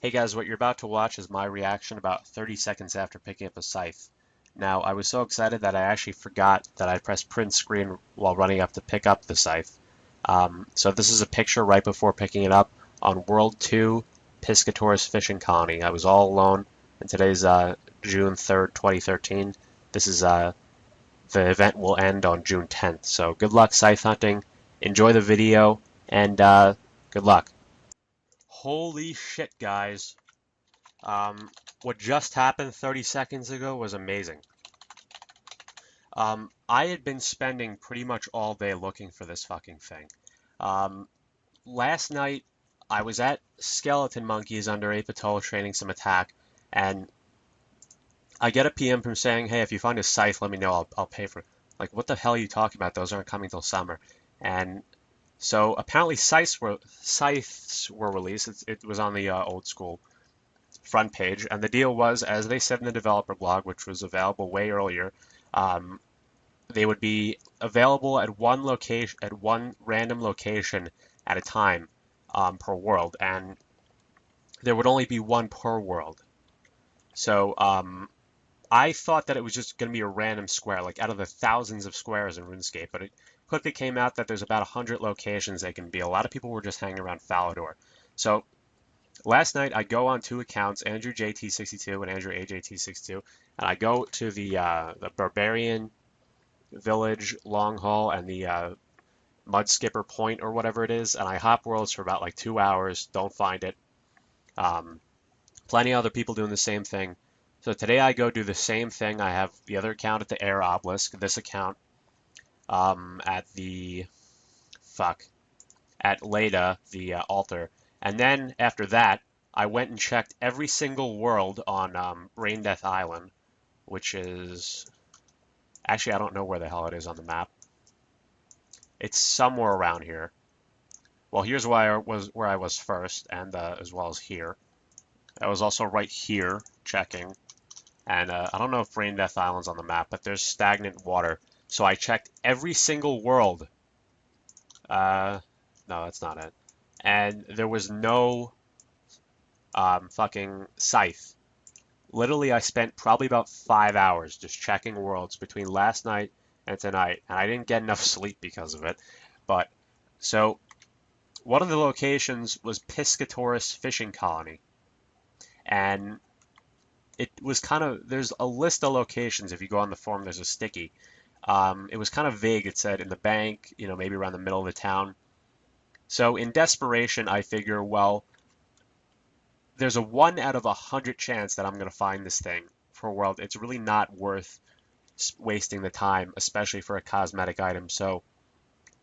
Hey guys, what you're about to watch is my reaction about 30 seconds after picking up a scythe. Now, I was so excited that I actually forgot that I pressed print screen while running up to pick up the scythe. So this is a picture right before picking it up on World 2 Piscator's Fishing Colony. I was all alone, and today's June 3rd, 2013. This is the event will end on June 10th. So good luck scythe hunting, enjoy the video, and good luck. Holy shit, guys. Um, what just happened 30 seconds ago was amazing. I had been spending pretty much all day looking for this fucking thing. Um, Last night, I was at Skeleton Monkeys under Apatow training some attack, and I get a PM from saying, hey, if you find a scythe, let me know, I'll pay for it. Like, what the hell are you talking about? Those aren't coming till summer. And so apparently scythes were released. It was on the Old School front page, and the deal was, as they said in the developer blog, which was available way earlier, um, they would be available at one location, at one random location at a time per world, and there would only be one per world. So I thought that it was just going to be a random square, like out of the thousands of squares in RuneScape, but it quickly came out that there's about 100 locations they can be. A lot of people were just hanging around Falador. So last night I go on two accounts, Andrew JT62 and Andrew AJT62, and I go to the Barbarian Village Long Haul and the Mud Skipper Point or whatever it is, and I hop worlds for about like 2 hours, don't find it. Um, Plenty of other people doing the same thing. So today I go do the same thing. I have the other account at the Air Obelisk, this account at the fuck at Leda, the altar. And then after that, I went and checked every single world on Brain Death Island, which is actually I don't know where the hell it is on the map. It's somewhere around here. Well, here's where I was first, and as well as here. I was also right here checking, and I don't know if Brain Death Island's on the map, but there's stagnant water. So I checked every single world. No, that's not it. And there was no fucking scythe. Literally, I spent probably about 5 hours just checking worlds between last night and tonight, and I didn't get enough sleep because of it. But so one of the locations was Piscator's Fishing Colony, and it was kind of there's a list of locations. If you go on the forum, there's a sticky. It was kind of vague. It said in the bank, maybe around the middle of the town. So in desperation, I figure, well, there's a 1 out of 100 chance that I'm going to find this thing for a world. It's really not worth wasting the time, especially for a cosmetic item. So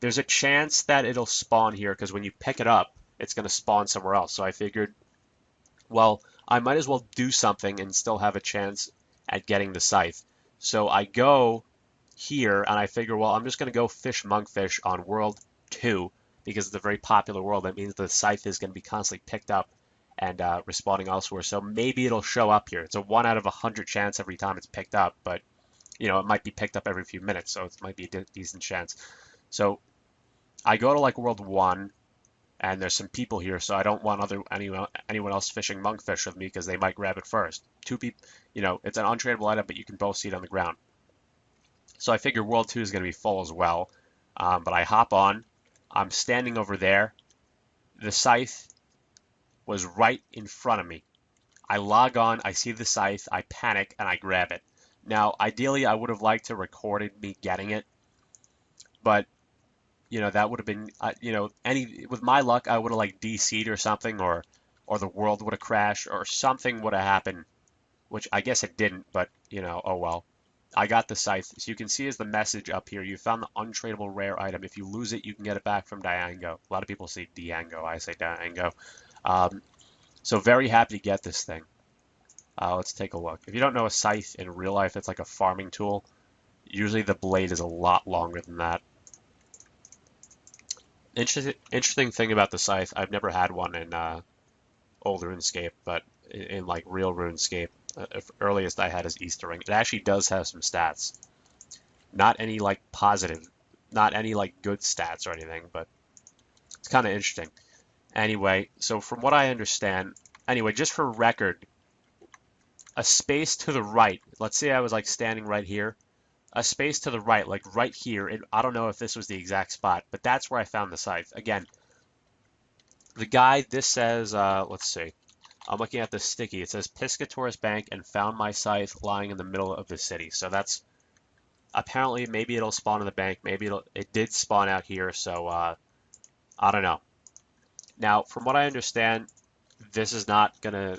there's a chance that it'll spawn here because when you pick it up, it's going to spawn somewhere else. So I figured, well, I might as well do something and still have a chance at getting the scythe. So I go here and I figure, well, I'm just going to go fish monkfish on World 2 because it's a very popular world. That means the scythe is going to be constantly picked up and respawning elsewhere. So maybe it'll show up here. It's a 1 out of 100 chance every time it's picked up, but it might be picked up every few minutes, so it might be a decent chance. So I go to like World 1, and there's some people here, so I don't want anyone else fishing monkfish with me because they might grab it first. Two people, it's an untradeable item, but you can both see it on the ground. So I figure World 2 is going to be full as well, but I hop on. I'm standing over there. The scythe was right in front of me. I log on, I see the scythe, I panic, and I grab it. Now, ideally, I would have liked to recorded me getting it, but that would have been, with my luck, I would have like DC'd or something, or the world would have crashed, or something would have happened, which I guess it didn't, but oh well. I got the scythe. So you can see as the message up here, you found the untradeable rare item. If you lose it, you can get it back from Diango. A lot of people say Diango, I say Diango. So very happy to get this thing. Let's take a look. If you don't know a scythe in real life, it's like a farming tool. Usually the blade is a lot longer than that. Interesting thing about the scythe, I've never had one in old RuneScape, but in like real RuneScape, earliest I had is Easter Ring. It actually does have some stats. Not any like positive, not any like good stats or anything, but it's kind of interesting. Anyway, so from what I understand, Anyway, just for record, a space to the right, let's say I was like standing right here, a space to the right, like right here, I don't know if this was the exact spot, but that's where I found the scythe. Again, the guide, this says, let's see, I'm looking at the sticky, it says Piscatoris Bank and found my scythe lying in the middle of the city. So that's, apparently, maybe it'll spawn in the bank, maybe it did spawn out here, so I don't know. Now, from what I understand, this is not gonna,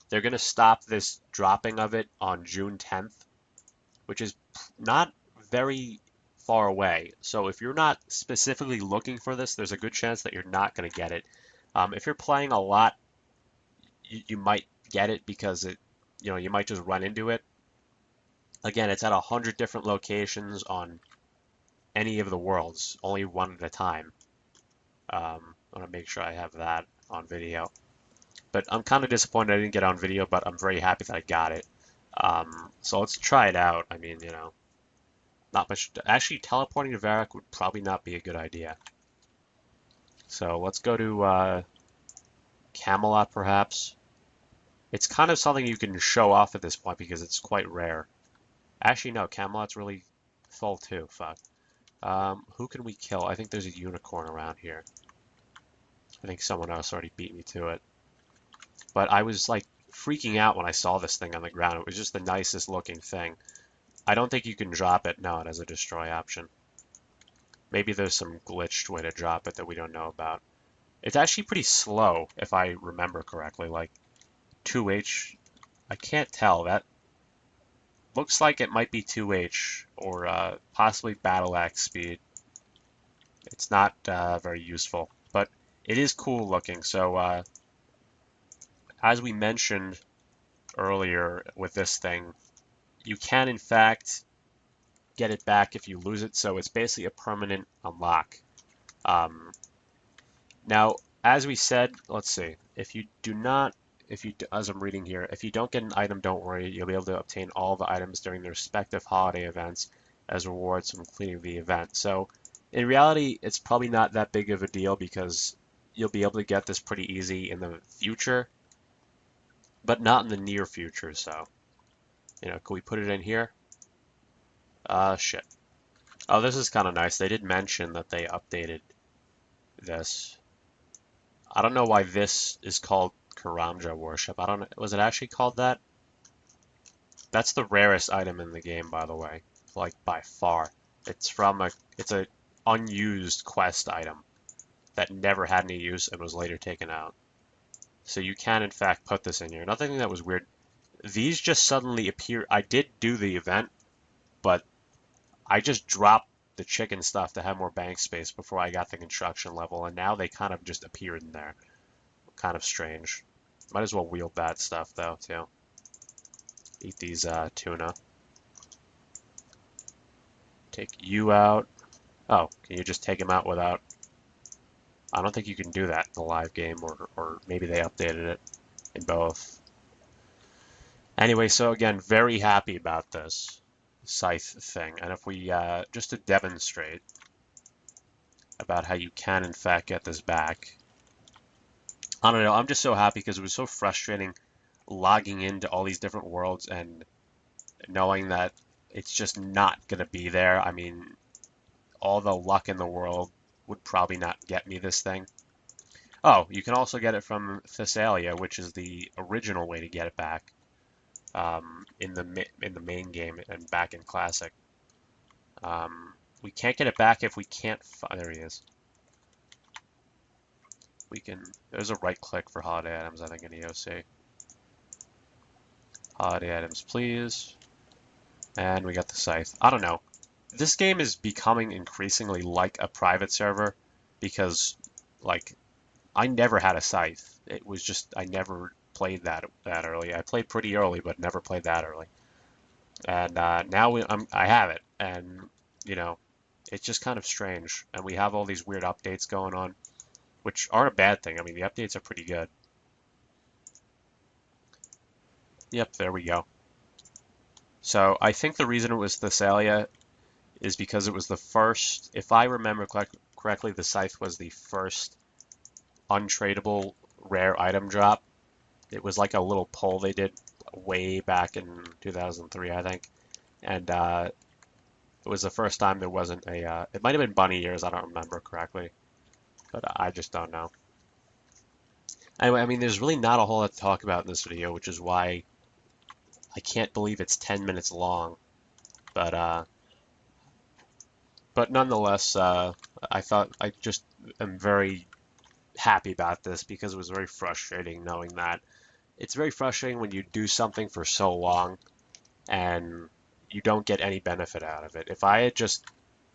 they're gonna stop this dropping of it on June 10th, which is not very far away. So if you're not specifically looking for this, there's a good chance that you're not gonna get it. If you're playing a lot, you might get it because you might just run into it. Again, it's at 100 different locations on any of the worlds, only one at a time. I want to make sure I have that on video. But I'm kind of disappointed I didn't get it on video, but I'm very happy that I got it. So let's try it out. I mean, not much. Actually, teleporting to Varrock would probably not be a good idea. So let's go to Camelot, perhaps. It's kind of something you can show off at this point because it's quite rare. Actually, no, Camelot's really full too. Fuck. Who can we kill? I think there's a unicorn around here. I think someone else already beat me to it. But I was like freaking out when I saw this thing on the ground. It was just the nicest looking thing. I don't think you can drop it. No, it has a destroy option. Maybe there's some glitched way to drop it that we don't know about. It's actually pretty slow, if I remember correctly. Like 2H, I can't tell. That looks like it might be 2H or possibly battle axe speed. It's not very useful, but it is cool looking. So as we mentioned earlier with this thing, you can in fact get it back if you lose it. So it's basically a permanent unlock. Now, as we said, let's see, as I'm reading here, if you don't get an item, don't worry, you'll be able to obtain all the items during the respective holiday events as rewards from completing the event. So in reality, it's probably not that big of a deal because you'll be able to get this pretty easy in the future, but not in the near future. So, can we put it in here? Shit. Oh, this is kind of nice. They did mention that they updated this. I don't know why this is called Karamja Worship. I don't know. Was it actually called that? That's the rarest item in the game, by the way. Like, by far. It's a unused quest item that never had any use and was later taken out. So you can, in fact, put this in here. Another thing that was weird, these just suddenly appear. I did do the event, but I just dropped the chicken stuff to have more bank space before I got the construction level, and now they kind of just appeared in there. Kind of strange. Might as well wield that stuff, though, too. Eat these tuna. Take you out. Oh, can you just take him out without... I don't think you can do that in the live game, or maybe they updated it in both. Anyway, so again, very happy about this Scythe thing. And if we, just to demonstrate about how you can in fact get this back. I don't know, I'm just so happy because it was so frustrating logging into all these different worlds and knowing that it's just not going to be there. I mean, all the luck in the world would probably not get me this thing. Oh, you can also get it from Thessalia, which is the original way to get it back in the main game and back in Classic. We can't get it back if we can't there he is. There's a right click for holiday items, I think, in EOC. Holiday items, please. And we got the Scythe. I don't know. This game is becoming increasingly like a private server because, like, I never had a Scythe. It was just, I never played that early. I played pretty early, but never played that early. And now I have it, and, it's just kind of strange. And we have all these weird updates going on, which aren't a bad thing. I mean, the updates are pretty good. Yep, there we go. So I think the reason it was Thessalia is because it was the first, if I remember correctly, the Scythe was the first untradeable rare item drop. It was like a little poll they did way back in 2003, I think, and it was the first time there wasn't a. It might have been bunny ears. I don't remember correctly, but I just don't know. Anyway, I mean, there's really not a whole lot to talk about in this video, which is why I can't believe it's 10 minutes long. But nonetheless, I thought I just am very happy about this because it was very frustrating knowing that it's very frustrating when you do something for so long and you don't get any benefit out of it. If I had just,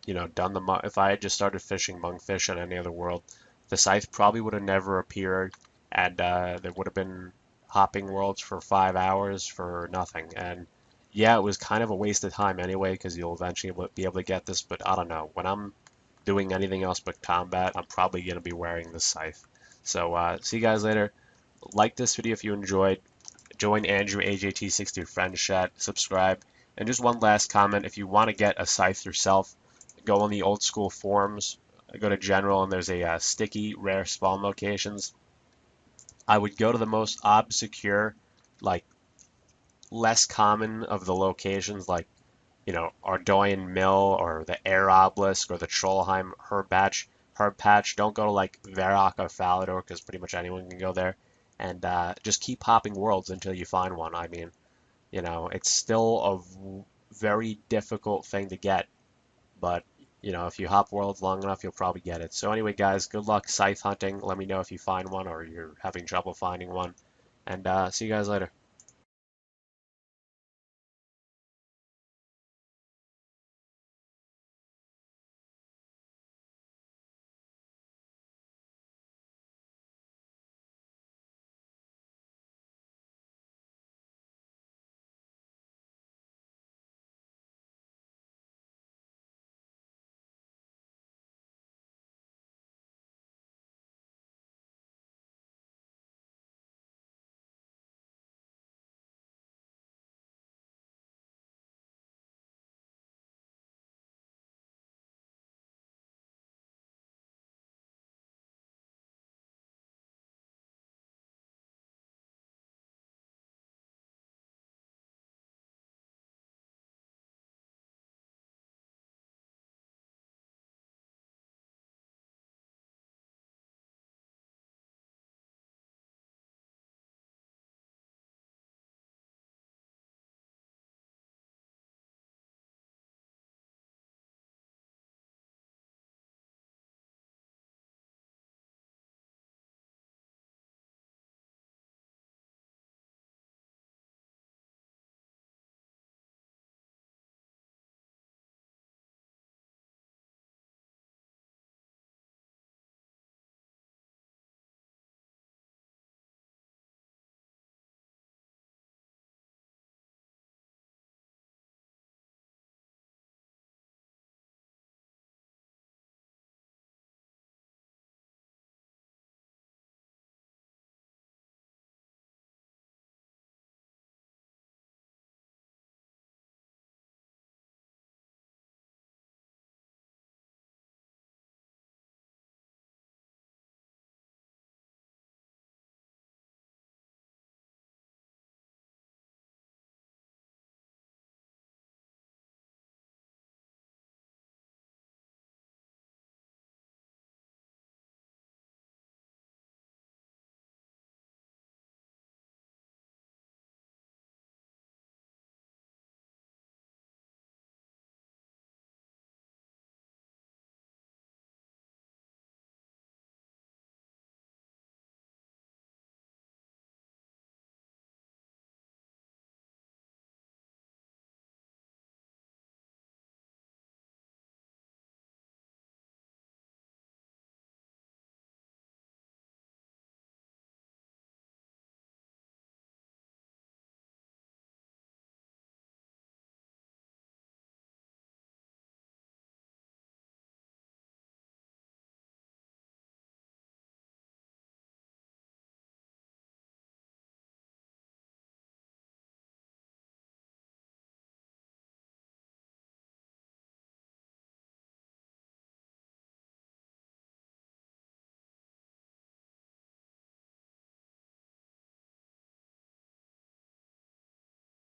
if I had just started fishing monkfish in any other world, the scythe probably would have never appeared, and there would have been hopping worlds for 5 hours for nothing. And yeah, it was kind of a waste of time anyway, because you'll eventually be able to get this, but I don't know. When I'm doing anything else but combat, I'm probably going to be wearing the scythe. So see you guys later. Like this video if you enjoyed. Join Andrew AJT60 Friends Chat. Subscribe. And just one last comment. If you want to get a scythe yourself, go on the Old School forums. Go to General, and there's a sticky rare spawn locations. I would go to the most obscure, like less common of the locations, like Ardoyan Mill or the Air Obelisk or the Trollheim Herb Patch. Don't go to like Varrock or Falador because pretty much anyone can go there. And just keep hopping worlds until you find one. I mean, it's still a very difficult thing to get, but if you hop worlds long enough, you'll probably get it. So anyway, guys, good luck scythe hunting. Let me know if you find one or you're having trouble finding one. And see you guys later.